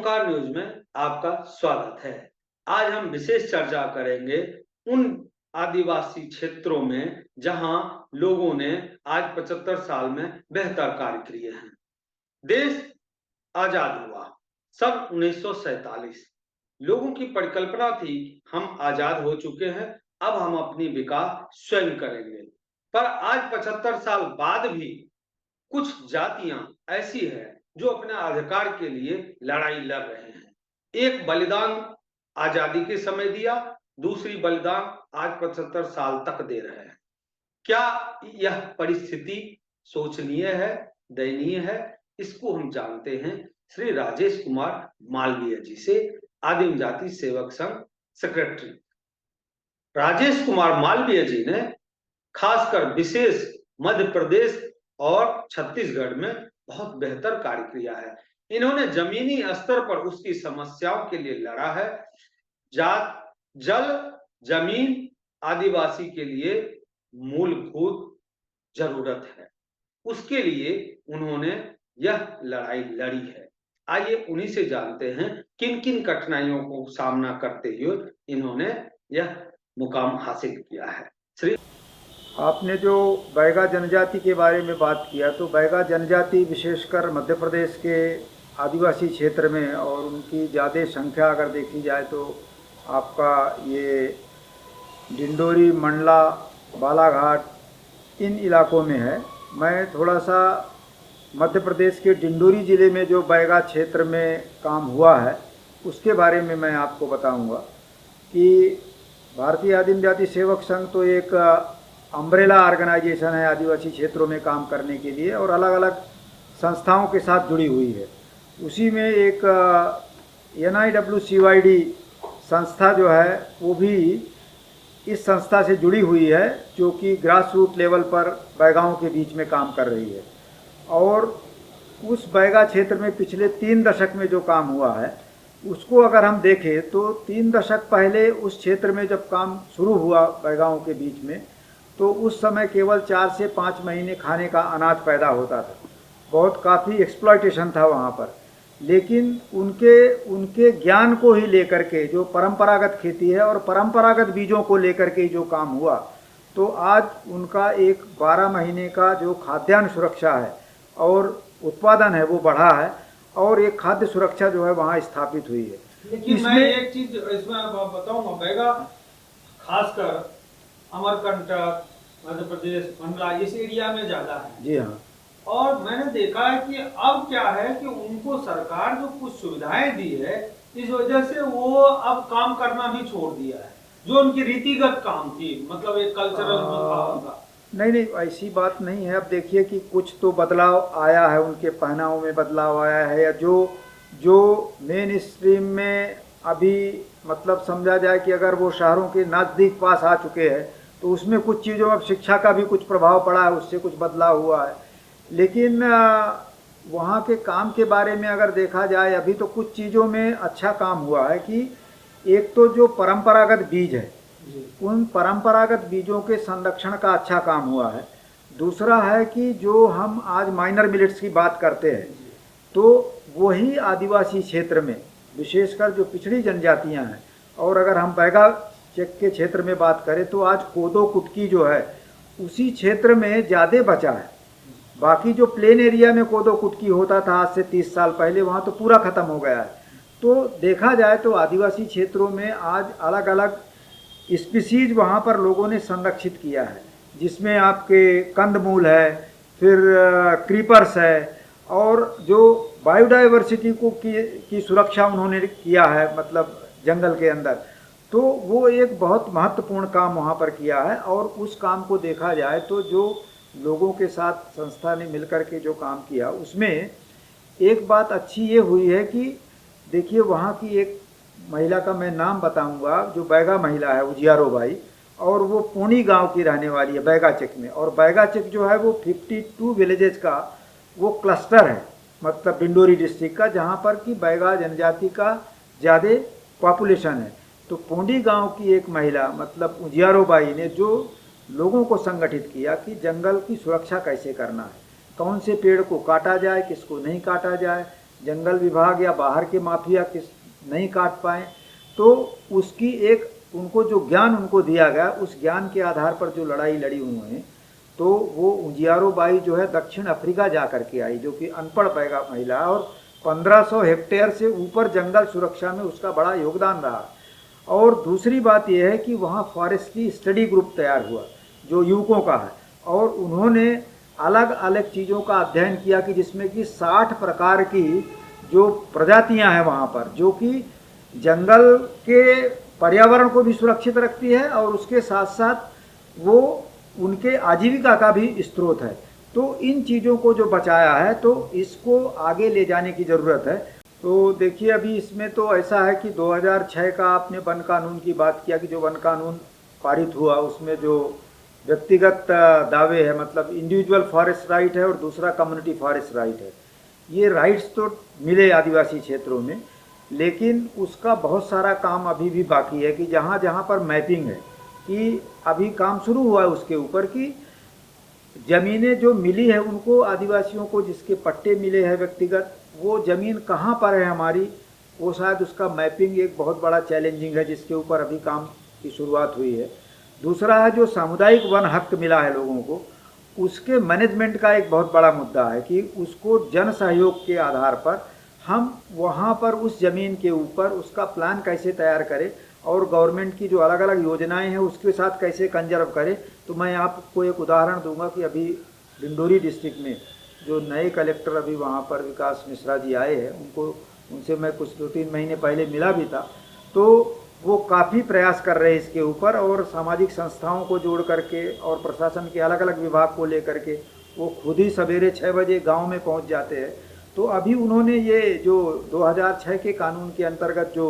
ओंकार news में आपका स्वागत है। आज हम विशेष चर्चा करेंगे उन आदिवासी क्षेत्रों में जहां लोगों ने आज 75 साल में बेहतर कार्य किए हैं। देश आजाद हुआ सन 1947। लोगों की परिकल्पना थी हम आजाद हो चुके हैं, अब हम अपनी विकास स्वयं करेंगे। पर आज 75 साल बाद भी कुछ जातियां ऐसी है जो अपने अधिकार के लिए लड़ाई लड़ रहे हैं। एक बलिदान आजादी के समय दिया, दूसरी बलिदान आज 75 साल तक दे रहे हैं। क्या यह परिस्थिति शोचनीय है, दयनीय है? इसको हम जानते हैं श्री राजेश कुमार मालवीय जी से, आदिम जाति सेवक संघ सेक्रेटरी। राजेश कुमार मालवीय जी ने खासकर विशेष मध्य प्रदेश और छत्तीसगढ़ में बहुत बेहतर कार्य किया है। इन्होंने जमीनी स्तर पर उसकी समस्याओं के लिए लड़ा है। जात, जल, जमीन आदिवासी के लिए मूलभूत जरूरत है, उसके लिए उन्होंने यह लड़ाई लड़ी है। आइए उन्हीं से जानते हैं किन किन कठिनाइयों को सामना करते हुए इन्होंने यह मुकाम हासिल किया है। श्री आपने जो बैगा जनजाति के बारे में बात किया, तो बैगा जनजाति विशेषकर मध्य प्रदेश के आदिवासी क्षेत्र में और उनकी ज़्यादा संख्या अगर देखी जाए तो आपका ये डिंडोरी, मंडला, बालाघाट इन इलाकों में है। मैं थोड़ा सा मध्य प्रदेश के डिंडोरी ज़िले में जो बैगा क्षेत्र में काम हुआ है उसके बारे में मैं आपको बताऊंगा कि भारतीय आदिम जाति सेवक संघ तो एक अम्ब्रेला ऑर्गेनाइजेशन है आदिवासी क्षेत्रों में काम करने के लिए और अलग अलग संस्थाओं के साथ जुड़ी हुई है। उसी में एक NIWCYD संस्था जो है वो भी इस संस्था से जुड़ी हुई है, जो कि ग्रास रूट लेवल पर बैगाओं के बीच में काम कर रही है। और उस बैगा क्षेत्र में पिछले 3 दशक में जो काम हुआ है उसको अगर हम देखें तो 3 दशक पहले उस क्षेत्र में जब काम शुरू हुआ बैगाओं के बीच में, तो उस समय केवल 4 से 5 महीने खाने का अनाज पैदा होता था। बहुत काफ़ी एक्सप्लॉयटेशन था वहाँ पर। लेकिन उनके ज्ञान को ही लेकर के जो परंपरागत खेती है और परंपरागत बीजों को लेकर के जो काम हुआ, तो आज उनका एक 12 महीने का जो खाद्यान्न सुरक्षा है और उत्पादन है वो बढ़ा है और एक खाद्य सुरक्षा जो है वहाँ स्थापित हुई है। लेकिन मैं एक चीज इसमें बताऊंगा, बैगा खासकर अमरकंटक, मध्य प्रदेश, मंडला इस एरिया में ज्यादा है। जी हाँ। और मैंने देखा है कि अब क्या है कि उनको सरकार जो कुछ सुविधाएं दी है, इस वजह से वो अब काम करना भी छोड़ दिया है, जो उनकी रीतिगत काम थी, मतलब एक कल्चरल उनका। नहीं, ऐसी बात नहीं है। अब देखिए कि कुछ तो बदलाव आया है, उनके पहनाव में बदलाव आया है, या जो मेन स्ट्रीम में अभी मतलब समझा जाए कि अगर वो शहरों के नज़दीक पास आ चुके हैं तो उसमें कुछ चीज़ों में शिक्षा का भी कुछ प्रभाव पड़ा है, उससे कुछ बदलाव हुआ है। लेकिन वहाँ के काम के बारे में अगर देखा जाए अभी तो कुछ चीज़ों में अच्छा काम हुआ है कि एक तो जो परंपरागत बीज है उन परंपरागत बीजों के संरक्षण का अच्छा काम हुआ है। दूसरा है कि जो हम आज माइनर मिलेट्स की बात करते हैं तो वही आदिवासी क्षेत्र में विशेषकर जो पिछड़ी जनजातियां हैं, और अगर हम बैगा चेक के क्षेत्र में बात करें तो आज कोदो कुटकी जो है उसी क्षेत्र में ज़्यादा बचा है। बाकी जो प्लेन एरिया में कोदो कुटकी होता था आज से 30 साल पहले, वहाँ तो पूरा ख़त्म हो गया है। तो देखा जाए तो आदिवासी क्षेत्रों में आज अलग अलग स्पीसीज वहाँ पर लोगों ने संरक्षित किया है, जिसमें आपके कंदमूल है, फिर क्रीपर्स है, और जो बायोडाइवर्सिटी को की सुरक्षा उन्होंने किया है मतलब जंगल के अंदर, तो वो एक बहुत महत्वपूर्ण काम वहाँ पर किया है। और उस काम को देखा जाए तो जो लोगों के साथ संस्था ने मिलकर के जो काम किया उसमें एक बात अच्छी ये हुई है कि देखिए वहाँ की एक महिला का मैं नाम बताऊंगा, जो बैगा महिला है उजियारो बाई, और वो पूनी गांव की रहने वाली है बैगा चेक में। और बैगा चेक जो है वो 52 विलेजेस का वो क्लस्टर है, मतलब डिंडोरी डिस्ट्रिक्ट का, जहाँ पर कि बैगा जनजाति का ज़्यादा पॉपुलेशन है। तो पूनी गांव की एक महिला मतलब उजियारो बाई ने जो लोगों को संगठित किया कि जंगल की सुरक्षा कैसे करना है, कौन से पेड़ को काटा जाए, किसको नहीं काटा जाए, जंगल विभाग या बाहर के माफिया किस नहीं काट पाए, तो उसकी एक उनको जो ज्ञान उनको दिया गया उस ज्ञान के आधार पर जो लड़ाई लड़ी उन्होंने, तो वो उजियारो बाई जो है दक्षिण अफ्रीका जा कर के आई, जो कि अनपढ़ पैगा महिला, और 1500 हेक्टेयर से ऊपर जंगल सुरक्षा में उसका बड़ा योगदान रहा। और दूसरी बात यह है कि वहाँ फॉरेस्ट्री स्टडी ग्रुप तैयार हुआ जो युवकों का है, और उन्होंने अलग अलग चीज़ों का अध्ययन किया कि जिसमें कि 60 प्रकार की जो प्रजातियां हैं वहाँ पर, जो कि जंगल के पर्यावरण को भी सुरक्षित रखती है और उसके साथ साथ वो उनके आजीविका का भी स्रोत है। तो इन चीज़ों को जो बचाया है तो इसको आगे ले जाने की ज़रूरत है। तो देखिए अभी इसमें तो ऐसा है कि 2006 का आपने वन कानून की बात किया कि जो वन कानून पारित हुआ उसमें जो व्यक्तिगत दावे है, मतलब इंडिविजुअल फॉरेस्ट राइट है और दूसरा कम्युनिटी फॉरेस्ट राइट है, ये राइट्स तो मिले आदिवासी क्षेत्रों में, लेकिन उसका बहुत सारा काम अभी भी बाकी है कि जहाँ जहाँ पर मैपिंग है कि अभी काम शुरू हुआ है उसके ऊपर कि ज़मीनें जो मिली है उनको आदिवासियों को जिसके पट्टे मिले हैं व्यक्तिगत, वो ज़मीन कहाँ पर है हमारी, वो शायद उसका मैपिंग एक बहुत बड़ा चैलेंजिंग है जिसके ऊपर अभी काम की शुरुआत हुई है। दूसरा है जो सामुदायिक वन हक मिला है लोगों को, उसके मैनेजमेंट का एक बहुत बड़ा मुद्दा है कि उसको जन सहयोग के आधार पर हम वहाँ पर उस ज़मीन के ऊपर उसका प्लान कैसे तैयार करें और गवर्नमेंट की जो अलग अलग योजनाएं हैं उसके साथ कैसे कंजर्व करें। तो मैं आपको एक उदाहरण दूंगा कि अभी डिंडोरी डिस्ट्रिक्ट में जो नए कलेक्टर अभी वहाँ पर विकास मिश्रा जी आए हैं, उनसे मैं कुछ 2-3 महीने पहले मिला भी था, तो वो काफ़ी प्रयास कर रहे हैं इसके ऊपर और सामाजिक संस्थाओं को जोड़ करके और प्रशासन के अलग अलग विभाग को लेकर के वो खुद ही सवेरे 6 बजे गांव में पहुंच जाते हैं। तो अभी उन्होंने ये जो 2006 के कानून के अंतर्गत जो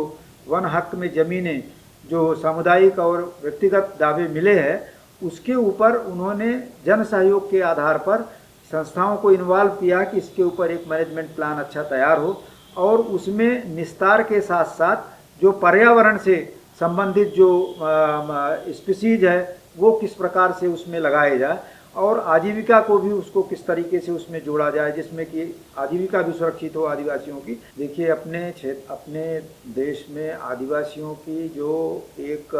वन हक में ज़मीनें जो सामुदायिक और व्यक्तिगत दावे मिले हैं उसके ऊपर उन्होंने जन सहयोग के आधार पर संस्थाओं को इन्वॉल्व किया कि इसके ऊपर एक मैनेजमेंट प्लान अच्छा तैयार हो और उसमें निस्तार के साथ साथ जो पर्यावरण से संबंधित जो स्पीसीज है वो किस प्रकार से उसमें लगाए जाए और आजीविका को भी उसको किस तरीके से उसमें जोड़ा जाए जिसमें कि आजीविका भी सुरक्षित हो आदिवासियों की। देखिए अपने देश में आदिवासियों की जो एक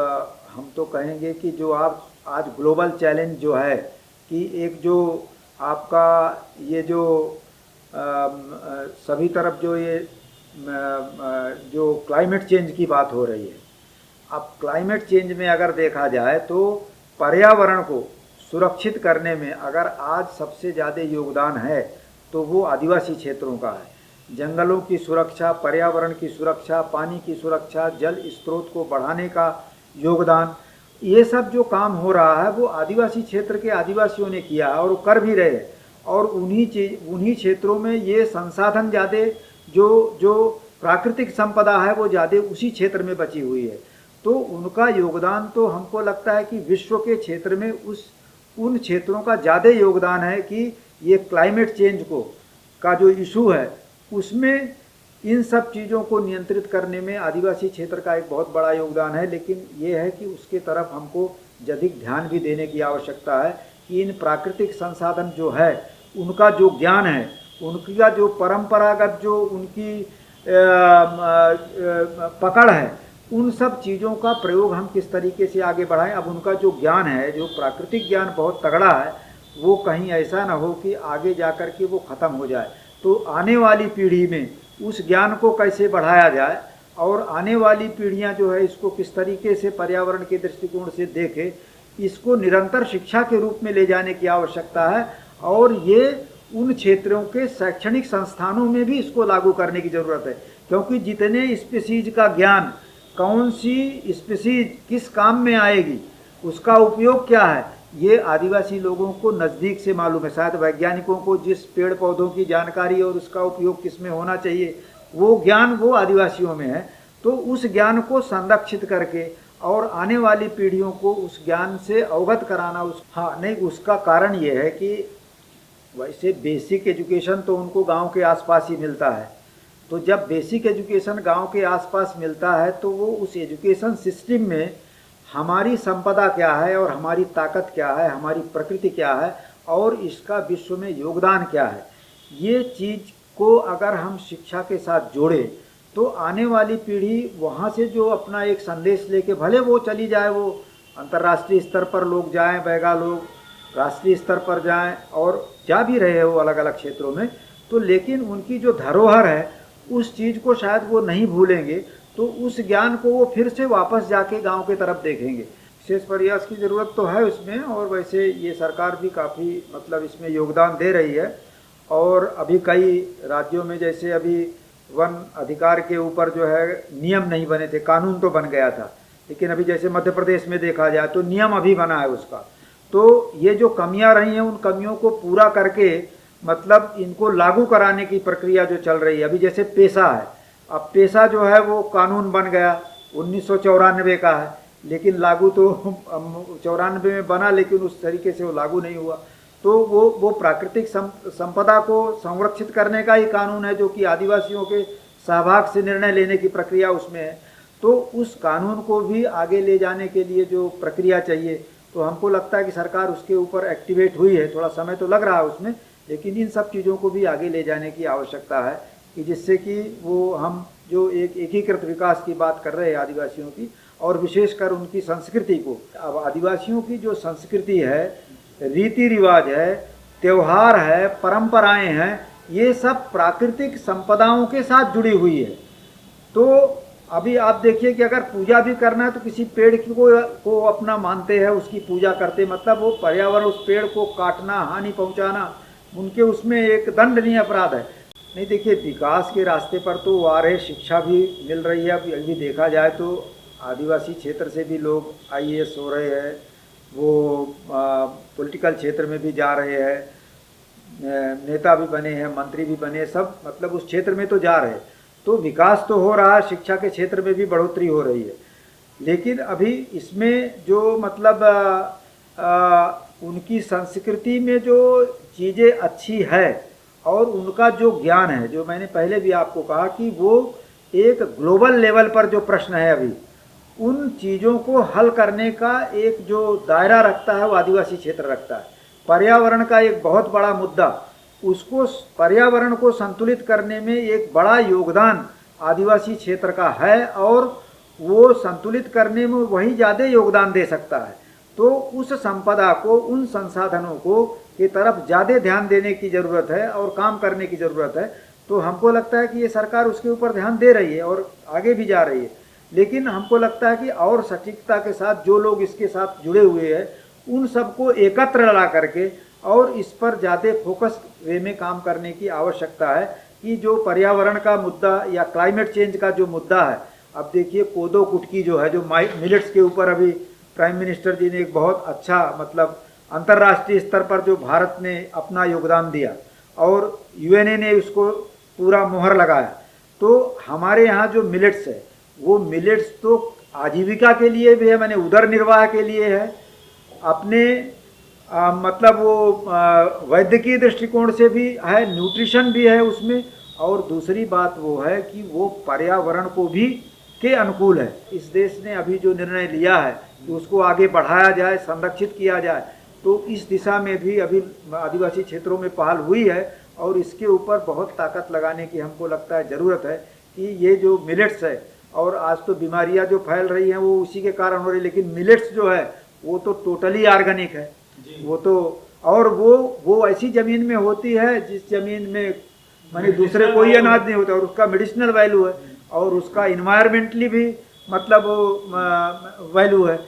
हम तो कहेंगे कि जो आप आज ग्लोबल चैलेंज जो है कि एक जो आपका ये जो सभी तरफ जो ये जो क्लाइमेट चेंज की बात हो रही है, अब क्लाइमेट चेंज में अगर देखा जाए तो पर्यावरण को सुरक्षित करने में अगर आज सबसे ज़्यादा योगदान है तो वो आदिवासी क्षेत्रों का है। जंगलों की सुरक्षा, पर्यावरण की सुरक्षा, पानी की सुरक्षा, जल स्रोत को बढ़ाने का योगदान, ये सब जो काम हो रहा है वो आदिवासी क्षेत्र के आदिवासियों ने किया है और वो कर भी रहे हैं और उन्हीं क्षेत्रों में ये संसाधन ज़्यादा जो प्राकृतिक संपदा है वो ज़्यादा उसी क्षेत्र में बची हुई है। तो उनका योगदान तो हमको लगता है कि विश्व के क्षेत्र में उन क्षेत्रों का ज़्यादा योगदान है कि ये क्लाइमेट चेंज का जो इशू है उसमें इन सब चीज़ों को नियंत्रित करने में आदिवासी क्षेत्र का एक बहुत बड़ा योगदान है। लेकिन ये है कि उसके तरफ हमको अधिक ध्यान भी देने की आवश्यकता है कि इन प्राकृतिक संसाधन जो है उनका जो ज्ञान है, उनका जो परंपरागत जो उनकी पकड़ है, उन सब चीज़ों का प्रयोग हम किस तरीके से आगे बढ़ाएं। अब उनका जो ज्ञान है, जो प्राकृतिक ज्ञान बहुत तगड़ा है, वो कहीं ऐसा ना हो कि आगे जाकर के वो ख़त्म हो जाए। तो आने वाली पीढ़ी में उस ज्ञान को कैसे बढ़ाया जाए और आने वाली पीढ़ियां जो है इसको किस तरीके से पर्यावरण के दृष्टिकोण से देखे, इसको निरंतर शिक्षा के रूप में ले जाने की आवश्यकता है और ये उन क्षेत्रों के शैक्षणिक संस्थानों में भी इसको लागू करने की ज़रूरत है। क्योंकि जितने स्पीसीज का ज्ञान, कौन सी स्पीसीज किस काम में आएगी, उसका उपयोग क्या है, ये आदिवासी लोगों को नज़दीक से मालूम है। शायद वैज्ञानिकों को जिस पेड़ पौधों की जानकारी और उसका उपयोग किस में होना चाहिए वो ज्ञान वो आदिवासियों में है। तो उस ज्ञान को संरक्षित करके और आने वाली पीढ़ियों को उस ज्ञान से अवगत कराना नहीं, उसका कारण ये है कि वैसे बेसिक एजुकेशन तो उनको गांव के आसपास ही मिलता है। तो जब बेसिक एजुकेशन गांव के आसपास मिलता है तो वो उस एजुकेशन सिस्टम में हमारी संपदा क्या है और हमारी ताकत क्या है, हमारी प्रकृति क्या है और इसका विश्व में योगदान क्या है, ये चीज़ को अगर हम शिक्षा के साथ जोड़े तो आने वाली पीढ़ी वहाँ से जो अपना एक संदेश लेके भले वो चली जाए, वो अंतर्राष्ट्रीय स्तर पर लोग जाएं, बैगा लोग राष्ट्रीय स्तर पर जाएं और जा भी रहे हैं वो अलग अलग क्षेत्रों में, तो लेकिन उनकी जो धरोहर है उस चीज़ को शायद वो नहीं भूलेंगे, तो उस ज्ञान को वो फिर से वापस जाके गांव के तरफ देखेंगे। विशेष प्रयास की ज़रूरत तो है उसमें, और वैसे ये सरकार भी काफ़ी मतलब इसमें योगदान दे रही है। और अभी कई राज्यों में जैसे अभी वन अधिकार के ऊपर जो है नियम नहीं बने थे, कानून तो बन गया था, लेकिन अभी जैसे मध्य प्रदेश में देखा जाए तो नियम अभी बना है उसका। तो ये जो कमियां रही हैं उन कमियों को पूरा करके मतलब इनको लागू कराने की प्रक्रिया जो चल रही है। अभी जैसे पेशा है, अब पेशा जो है वो कानून बन गया 1994 का है, लेकिन लागू तो 94 में बना, लेकिन उस तरीके से वो लागू नहीं हुआ। तो वो प्राकृतिक संपदा को संरक्षित करने का ही कानून है, जो कि आदिवासियों के सहभाग से निर्णय लेने की प्रक्रिया उसमें है। तो उस कानून को भी आगे ले जाने के लिए जो प्रक्रिया चाहिए, तो हमको लगता है कि सरकार उसके ऊपर एक्टिवेट हुई है। थोड़ा समय तो लग रहा है उसमें, लेकिन इन सब चीज़ों को भी आगे ले जाने की आवश्यकता है कि जिससे कि वो हम जो एक एकीकृत विकास की बात कर रहे हैं आदिवासियों की, और विशेषकर उनकी संस्कृति को। अब आदिवासियों की जो संस्कृति है, रीति रिवाज है, त्यौहार है, परंपराएं हैं, ये सब प्राकृतिक संपदाओं के साथ जुड़ी हुई है। तो अभी आप देखिए कि अगर पूजा भी करना है तो किसी पेड़ को अपना मानते हैं, उसकी पूजा करते, मतलब वो पर्यावरण, उस पेड़ को काटना, हानि पहुंचाना उनके उसमें एक दंडनीय अपराध है। नहीं, देखिए विकास के रास्ते पर तो आ रहे, शिक्षा भी मिल रही है। अभी देखा जाए तो आदिवासी क्षेत्र से भी लोग IAS हो रहे हैं, वो पॉलिटिकल क्षेत्र में भी जा रहे हैं, नेता भी बने हैं, मंत्री भी बने, सब मतलब उस क्षेत्र में तो जा रहे हैं। तो विकास तो हो रहा है, शिक्षा के क्षेत्र में भी बढ़ोतरी हो रही है। लेकिन अभी इसमें जो मतलब उनकी संस्कृति में जो चीज़ें अच्छी है और उनका जो ज्ञान है, जो मैंने पहले भी आपको कहा कि वो एक ग्लोबल लेवल पर जो प्रश्न है अभी, उन चीज़ों को हल करने का एक जो दायरा रखता है वो आदिवासी क्षेत्र रखता है। पर्यावरण का एक बहुत बड़ा मुद्दा, उसको पर्यावरण को संतुलित करने में एक बड़ा योगदान आदिवासी क्षेत्र का है, और वो संतुलित करने में वही ज़्यादा योगदान दे सकता है। तो उस संपदा को, उन संसाधनों को की तरफ ज़्यादा ध्यान देने की ज़रूरत है और काम करने की ज़रूरत है। तो हमको लगता है कि ये सरकार उसके ऊपर ध्यान दे रही है और आगे भी जा रही है। लेकिन हमको लगता है कि और सटीकता के साथ जो लोग इसके साथ जुड़े हुए हैं उन सबको एकत्र ला करके और इस पर ज़्यादा फोकस वे में काम करने की आवश्यकता है कि जो पर्यावरण का मुद्दा या क्लाइमेट चेंज का जो मुद्दा है, अब देखिए कोदो कुटकी जो है, जो मिलेट्स के ऊपर अभी प्राइम मिनिस्टर जी ने एक बहुत अच्छा मतलब अंतर्राष्ट्रीय स्तर पर जो भारत ने अपना योगदान दिया और UNA ने उसको पूरा मोहर लगाया। तो हमारे यहाँ जो मिलेट्स है, वो मिलेट्स तो आजीविका के लिए भी है, मैंने उदर निर्वाह के लिए है, अपने मतलब वो वैद्यकीय दृष्टिकोण से भी है, न्यूट्रिशन भी है उसमें, और दूसरी बात वो है कि वो पर्यावरण को भी के अनुकूल है। इस देश ने अभी जो निर्णय लिया है कि उसको आगे बढ़ाया जाए, संरक्षित किया जाए, तो इस दिशा में भी अभी आदिवासी क्षेत्रों में पहल हुई है और इसके ऊपर बहुत ताकत लगाने की हमको लगता है ज़रूरत है कि ये जो मिलेट्स है, और आज तो बीमारियां जो फैल रही हैं वो उसी के कारण हो रही है, लेकिन मिलेट्स जो है वो तो टोटली ऑर्गेनिक है, वो तो, और वो ऐसी ज़मीन में होती है जिस ज़मीन में माने दूसरे कोई अनाज नहीं होता, और उसका मेडिसिनल वैल्यू है और उसका इन्वायरमेंटली भी मतलब वैल्यू है।